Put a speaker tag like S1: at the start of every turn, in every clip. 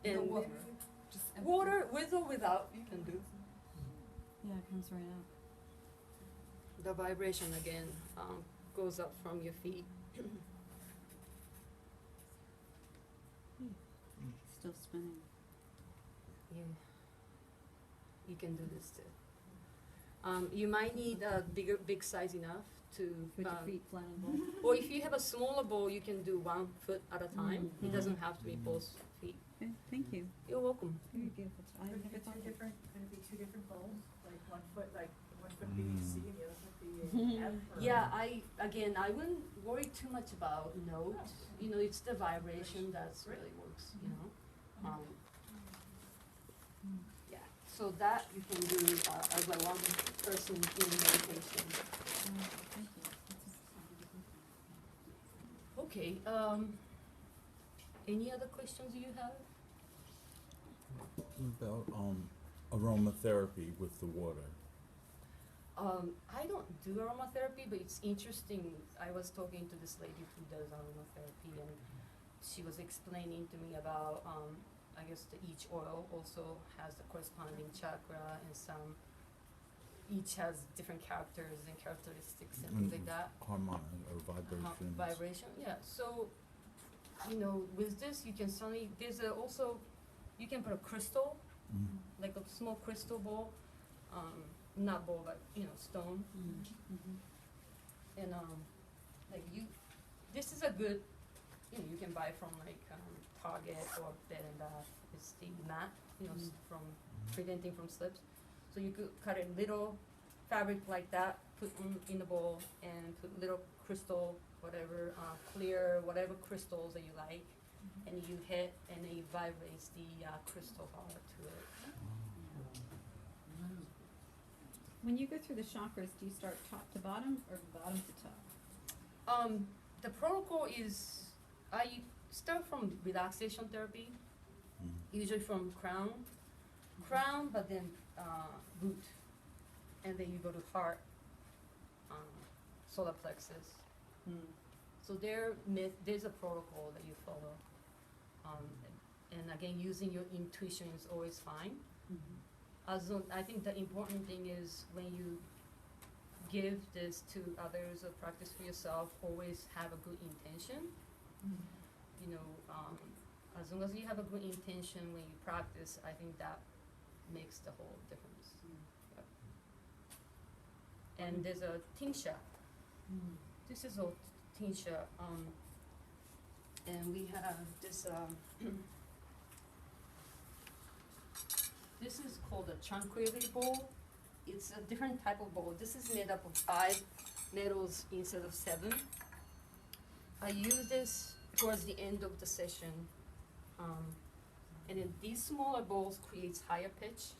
S1: And
S2: water. Just
S1: water, with or without, you can do.
S3: Yeah, it comes right out.
S1: The vibration again goes up from your feet.
S3: Still spinning.
S1: Yeah, you can do this too. You might need a big size enough to.
S3: Put your feet flat on the bowl.
S1: Or if you have a smaller bowl, you can do 1 foot at a time. It doesn't have to be both feet.
S3: Okay, thank you.
S1: You're welcome.
S3: Very beautiful. I
S4: Could it
S3: never
S4: be
S3: thought
S4: two
S3: of that.
S4: different, could it be two different bowls, like one foot be C and the other foot be F? Or-
S1: Yeah, I wouldn't worry too much about notes. You know, it's the vibration that's really works. You know. Yeah. So that you can do as a one person in meditation.
S3: Thank you.
S1: Okay. Any other questions you have?
S5: About aromatherapy with the water.
S1: I don't do aromatherapy, but it's interesting. I was talking to this lady who does aromatherapy, and she was explaining to me about, I guess each oil also has the corresponding chakra, and each has different characters and characteristics and things like that.
S5: Harmonic or vibration.
S1: Vibration, yeah. So, you know, with this, you can suddenly, also, you can put a crystal, like a small crystal ball, not ball, but, you know, stone. And, this is a good, you know, you can buy from like, Target or Bed and Bath. It's the mat, you know, from preventing from slips. So you could cut a little fabric like that, put in the bowl, and put little crystal, whatever, clear, whatever crystals that you like, and you hit, and it vibrates the crystal power to it.
S3: When you go through the chakras, do you start top to bottom or bottom to top?
S1: The protocol is, I start from relaxation therapy, usually from crown, but then root, and then you go to heart, solar plexus. So there's a protocol that you follow, and again, using your intuition is always fine. I think the important thing is when you give this to others or practice for yourself, always have a good intention. You know, as long as you have a good intention when you practice, I think that makes the whole difference. Yep. And there's a tincture. This is a tincture, and we have this. This is called a tranquility bowl. It's a different type of bowl. This is made up of 5 metals instead of 7. I use this towards the end of the session, and then these smaller bowls creates higher pitch.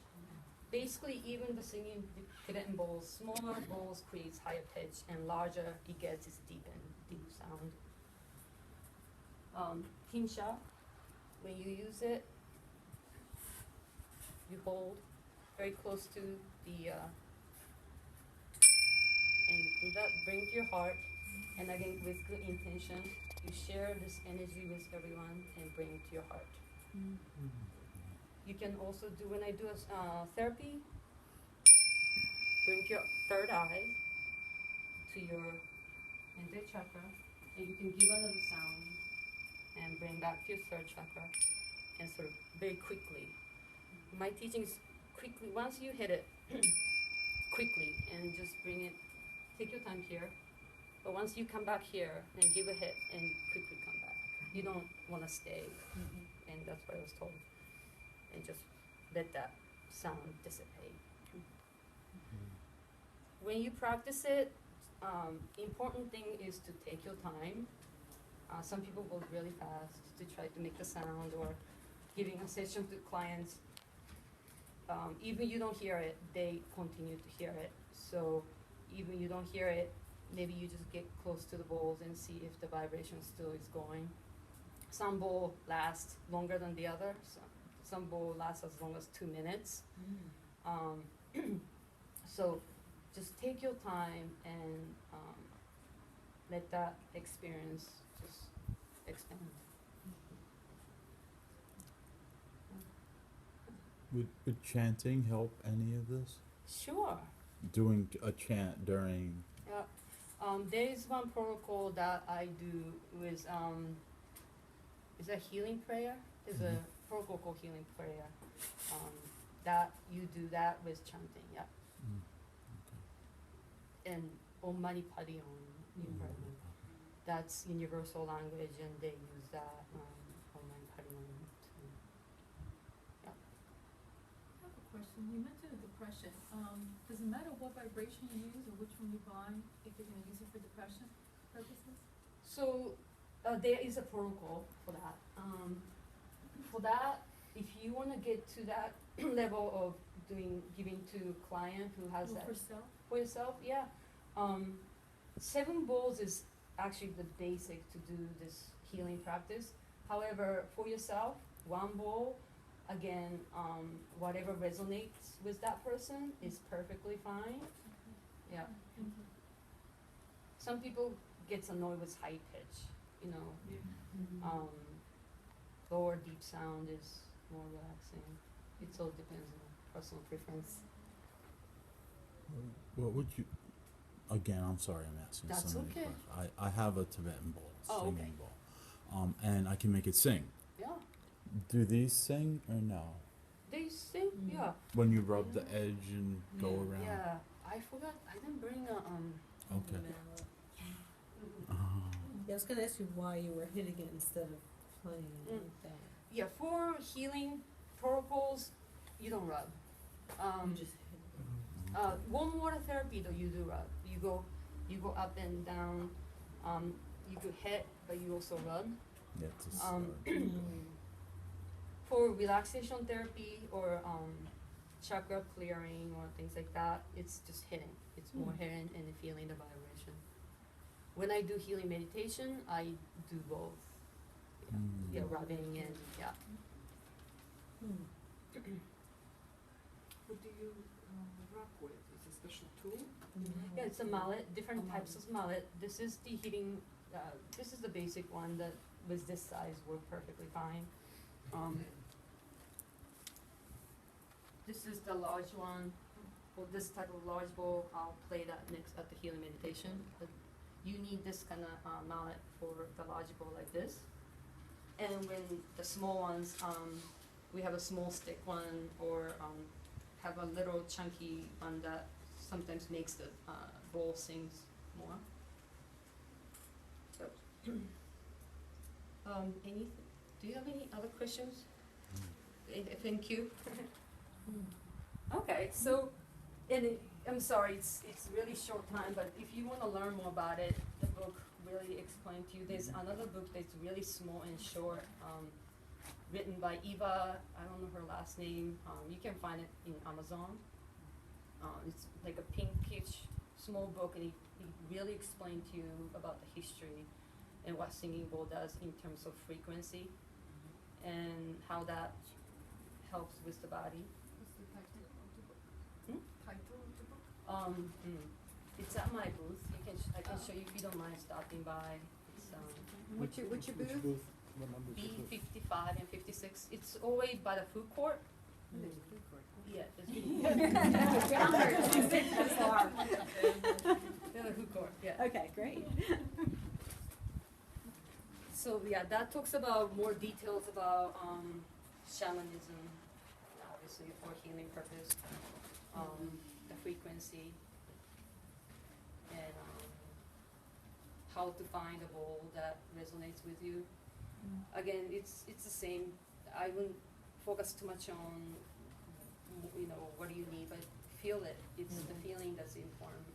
S1: Basically, even the singing Tibetan bowls, smaller bowls creates higher pitch, and larger it gets is deep sound. Tinsha, when you use it, you hold very close to the, and you put that, bring to your heart, and again, with good intention, you share this energy with everyone and bring it to your heart. You can also do, when I do a therapy, bring your third eye to your entire chakra, and you can give another sound and bring back to your third chakra, and sort of very quickly. My teaching is quickly, once you hit it, quickly, and just bring it, take your time here, but once you come back here, and give a hit, and quickly come back. You don't want to stay, and that's what I was told. And just let that sound dissipate. When you practice it, important thing is to take your time. Some people go really fast to try to make the sound, or giving a session to clients. Even you don't hear it, they continue to hear it. So even you don't hear it, maybe you just get close to the bowls and see if the vibration still is going. Some bowl last longer than the other. Some bowl lasts as long as 2 minutes. So just take your time and let that experience just expand.
S5: Would chanting help any of this?
S1: Sure.
S5: Doing a chant during.
S1: Yeah. There is one protocol that I do with is a healing prayer. There's a protocol called healing prayer. That you do that with chanting, yeah. And Om Mani Padme Hum, you've heard of. That's universal language, and they use that Om Mani Padme Hum too. Yeah.
S4: I have a question. You mentioned depression. Does it matter what vibration you use or which one you buy if you're going to use it for depression purposes?
S1: So there is a protocol for that. For that, if you want to get to that level of giving to client who has that
S4: For self?
S1: for yourself, yeah. 7 bowls is actually the basic to do this healing practice. However, for yourself, 1 bowl, again, whatever resonates with that person is perfectly fine. Yeah.
S4: Thank you.
S1: Some people gets annoyed with high pitch, you know.
S4: Yeah.
S1: Lower deep sound is more relaxing. It all depends on personal preference.
S5: What would you? Again, I'm sorry, I'm asking
S1: That's
S5: so many
S1: okay.
S5: questions. I have a Tibetan bowl,
S1: Oh,
S5: singing
S1: okay.
S5: bowl, and I can make it sing.
S1: Yeah.
S5: Do these sing or no?
S1: They sing, yeah.
S5: When you rub the edge and go
S3: Yeah.
S5: around.
S1: Yeah. I forgot. I didn't bring a
S5: Okay.
S2: Yeah, I was gonna ask you why you were hitting it instead of playing it like that.
S1: Yeah, for healing protocols, you don't rub.
S2: You just hit it.
S1: Warm water therapy though, you do rub. You go up and down. You could hit, but you also rub.
S5: Yeah, just,
S1: For relaxation therapy or chakra clearing or things like that, it's just hitting. It's more hitting and feeling the vibration. When I do healing meditation, I do both. Yeah, rubbing and yeah.
S6: What do you rock with? Is it a special tool?
S1: Yeah, it's a mallet, different types of mallet. This is the heating, this is the basic one that with this size work perfectly fine. This is the large one. For this type of large bowl, I'll play that next at the healing meditation. But you need this kind of mallet for the large bowl like this. And when the small ones, we have a small stick one or have a little chunky one that sometimes makes the bowl sings more. So, anything? Do you have any other questions? Thank you. Okay, so, I'm sorry, it's really short time, but if you want to learn more about it, the book really explained to you. There's another book that's really small and short, written by Yvia. I don't know her last name. You can find it in Amazon. It's like a pinkish small book, and it really explained to you about the history and what singing bowl does in terms of frequency and how that helps with the body.
S4: What's the title of the book? Title of the book?
S1: It's at my booth. I can show you if you don't mind stopping by. It's
S3: What's your booth?
S6: What number is the booth?
S1: B55 and 56. It's always by the food court.
S3: There's a food court.
S1: Yeah, there's the food court. Yeah.
S3: Okay, great.
S1: So yeah, that talks about more details about shamanism, obviously for healing purpose, the frequency, and how to find a bowl that resonates with you. Again, it's the same. I wouldn't focus too much on what do you need, but feel it. It's the feeling that's important.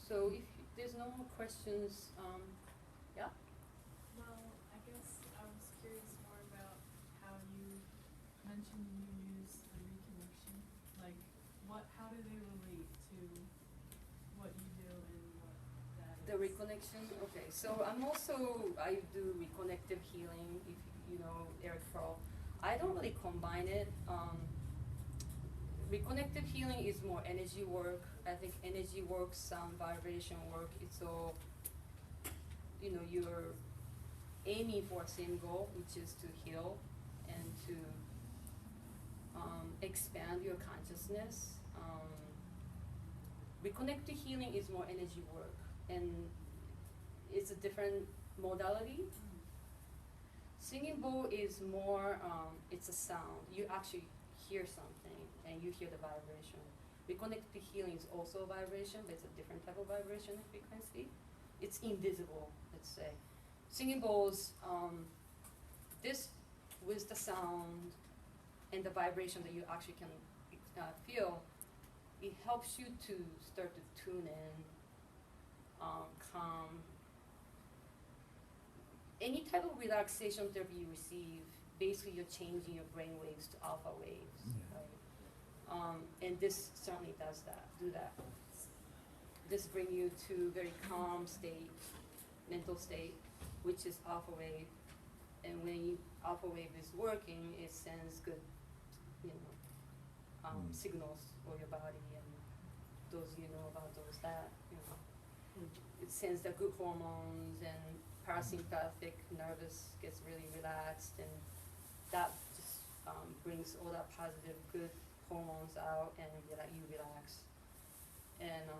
S1: So if there's no more questions, yeah.
S4: Well, I guess I was curious more about how you mentioned you use the reconnection. Like, how do they relate to what you do and what that is?
S1: The reconnection, okay. So I do reconnective healing, if you know Eric Frohl. I don't really combine it. Reconnective healing is more energy work. I think energy work, sound vibration work, it's all, you're aiming for a same goal, which is to heal and to expand your consciousness. Reconnected healing is more energy work, and it's a different modality. Singing bowl is more, it's a sound. You actually hear something and you hear the vibration. Reconnected healing is also a vibration, but it's a different type of vibration and frequency. It's invisible, let's say. Singing bowls, this with the sound and the vibration that you actually can feel, it helps you to start to tune in, calm. Any type of relaxation therapy you receive, basically you're changing your brain waves to alpha waves, right? And this certainly does that, do that. This brings you to very calm state, mental state, which is alpha wave. And when alpha wave is working, it sends good, signals for your body, and those about those that, it sends the good hormones, and parasympathetic nervous gets really relaxed, and that just brings all that positive, good hormones out, and you relax. And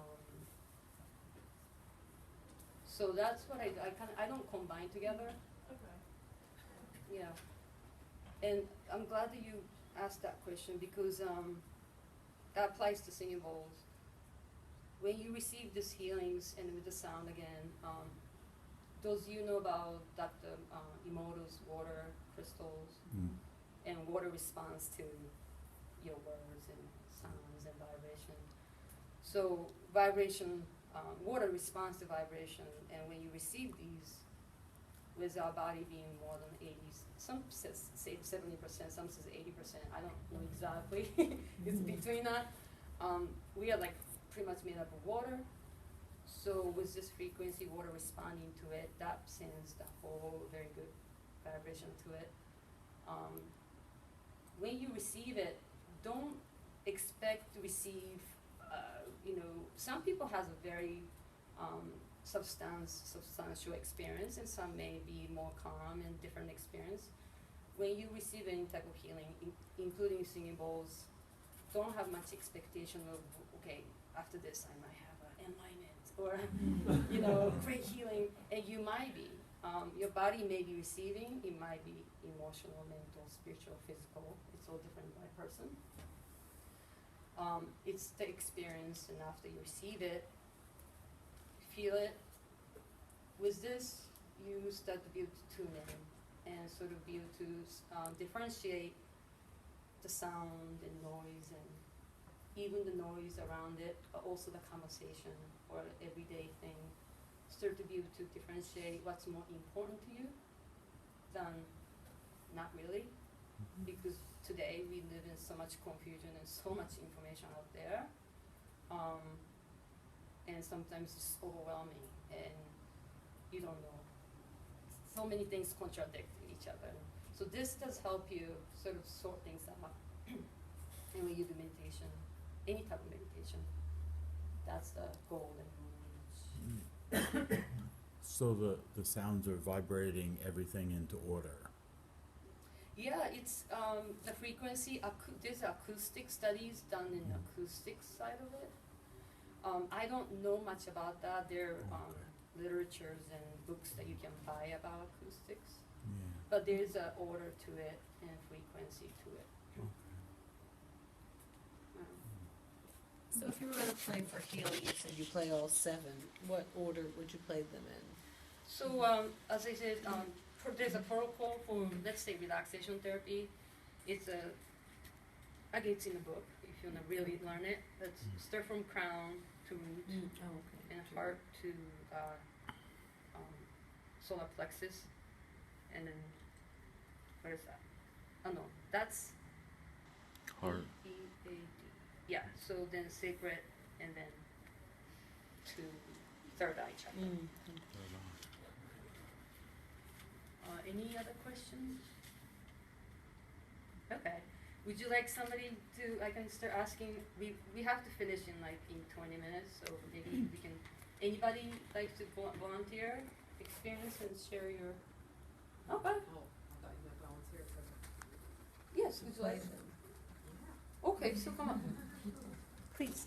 S1: so that's what I don't combine together.
S4: Okay.
S1: Yeah. And I'm glad that you asked that question, because that applies to singing bowls. When you receive these healings and with the sound again, those about Dr. Emoto's water crystals, and water responds to your words and sounds and vibration. So vibration, water responds to vibration, and when you receive these, with our body being more than 80, some say 70%, some says 80%, I don't know exactly, it's between that. We are like pretty much made up of water, so with this frequency, water responding to it, that sends the whole very good vibration to it. When you receive it, don't expect to receive, some people has a very substantial experience, and some may be more calm and different experience. When you receive any type of healing, including singing bowls, don't have much expectation of, okay, after this I might have an enlightenment, or great healing, and you might be. Your body may be receiving, it might be emotional, mental, spiritual, physical, it's all different by person. It's the experience, and after you receive it, feel it. With this, you start to be able to tune in and sort of be able to differentiate the sound and noise, and even the noise around it, but also the conversation or everyday thing. Start to be able to differentiate what's more important to you than not really, because today we live in so much confusion and so much information out there, and sometimes it's overwhelming and you don't know. So many things contradict each other. So this does help you sort of sort things out. And when you do meditation, any type of meditation, that's the goal that you want to reach.
S5: So the sounds are vibrating everything into order.
S1: Yeah, it's the frequency. There's acoustic studies done in the acoustic side of it. I don't know much about that. There are literatures and books that you can buy about acoustics, but there's an order to it and frequency to it.
S2: So if you were gonna play for healing, you said you play all 7, what order would you play them in?
S1: So as I said, there's a protocol for, let's say, relaxation therapy. It's again, it's in the book if you want to really learn it. Let's start from crown to root,
S2: Oh, okay.
S1: and heart to solar plexus, and then where is that? Oh no, that's
S5: Heart.
S1: E-A-D. Yeah. So then sacred, and then to third eye chakra. Any other questions? Okay. Would you like somebody to, I can start asking, we have to finish in 20 minutes, so maybe we can, anybody like to volunteer, experience and share your, okay.
S6: Oh, I thought you meant volunteer for
S2: play
S1: what?
S2: them.
S1: Okay, so come on.
S2: Please.